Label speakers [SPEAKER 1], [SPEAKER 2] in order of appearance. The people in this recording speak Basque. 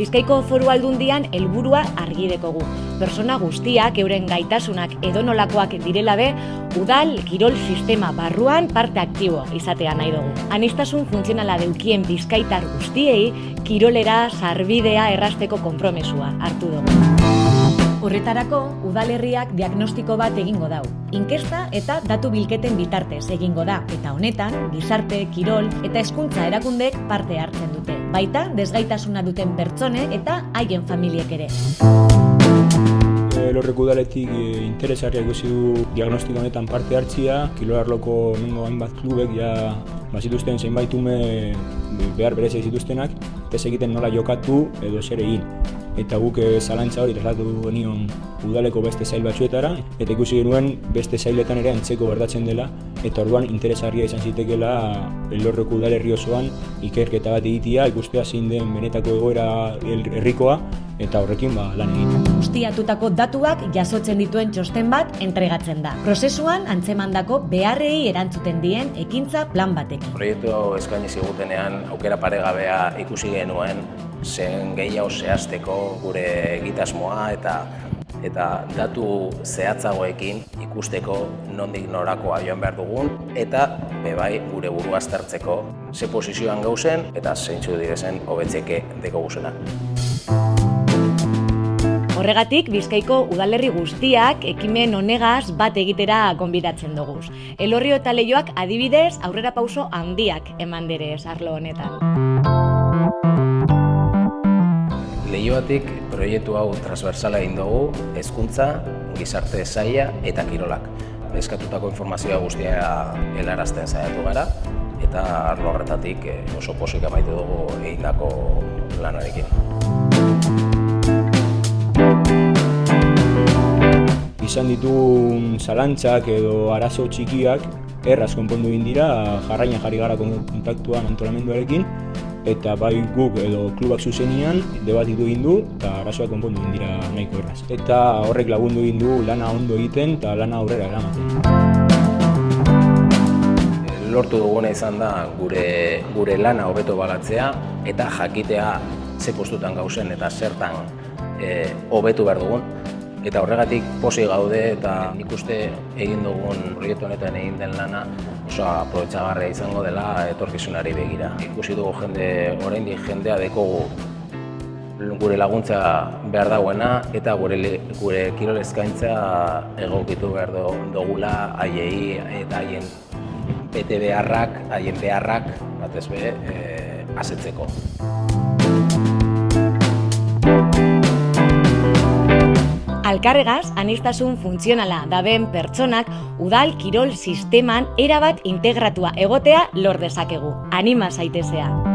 [SPEAKER 1] Bizkaiko Foru Aldundian helburua argi dekogu. Pertsona guztiak euren gaitasunak edonolakoak direla be, udal kirol sistema barruan parte aktibo izatea nahi dugu. Aniztasun funtzionala deukien bizkaitar guztiei kirolera sarbidea errasteko konpromesua hartu dugu. Horretarako, udalerriak diagnostiko bat egingo dau. Inkesta eta datu bilketen bitartez egingo da, eta honetan, gizarte, kirol eta hezkuntza erakundek parte hartzen dute. Baita, desgaitasuna duten pertsone eta haien familiek ere.
[SPEAKER 2] Elorreko udaletik interesarria ikusi du diagnostiko honetan parte hartzia, kirolarloko nengo hainbat klubek ja bazituzten zenbait ume behar berezia zituztenak, ez egiten nola jokatu edo zer egin. Eta guk zalantza hori trasladatu genion udaleko beste sail batzuetara, eta ikusi genuen beste sailetan ere antzeko gertatzen dela, eta orduan interesgarria izan zitekeela Elorreko udalerri osoan ikerketa bat egitea, ikustea zein den benetako egoera herrikoa, eta horrekin lan egitea.
[SPEAKER 1] Ustiatutako datuak jasotzen dituen txosten bat entregatzen da. Prozesuan antzemandako beharrei erantzuten dien ekintza plan batekin.
[SPEAKER 3] Proiektu hau eskaini zigutenean aukera paregabea ikusi genuen, zen gehiago zehazteko gure egitasmoa eta datu zehatzagoekin ikusteko nondik norakoa joan behar dugun eta bebai gure burua aztertzeko ze posizioan gauzen eta zeintzu direzen hobetzeke deko guzena.
[SPEAKER 1] Horregatik, Bizkaiko udalerri guztiak ekimen honegaz bat egitera gonbidatzen dugu. Elorrio eta Leioak adibidez aurrera pauso handiak eman direz arlo honetan.
[SPEAKER 3] Leioatik proiektu hau transversala egin dugu, hezkuntza, gizarte saila eta kirolak. Eskatutako informazioa guztia helarazten saiatu gara eta arlo horretatik oso pozik amaitu dugu egindako lanarekin.
[SPEAKER 2] Izan dituen zalantzak edo arazo txikiak erraz konpondu egin dira, jarraian jarri gara kontaktuan antolamenduarekin, eta bai guk edo klubak zuzenian debatitu egin du eta arazoak konpondu egin dira nahiko erraz. Eta horrek lagundu egin du lana ondo egiten eta lana aurrera eramaten.
[SPEAKER 3] Lortu duguna izan da gure lana hobeto balatzea eta jakitea ze postutan gauzen eta zertan hobetu behar dugun. Eta horregatik pozik gaude eta nik uste egin dugun proiektu honetan egin den lana oso aprobetxagarria izango dela etorkizunari begira. Ikusi dugu oraindik jendea dekogu gure laguntza behar dagoena eta gure kirol eskaintza egokitu behar dugula haiei eta haien bete beharrak, haien beharrak batez be asetzeko.
[SPEAKER 1] Alkarregaz, aniztasun funtzionala daben pertsonak udal kirol sisteman erabat integratua egotea lor dezakegu. Anima zaitezea!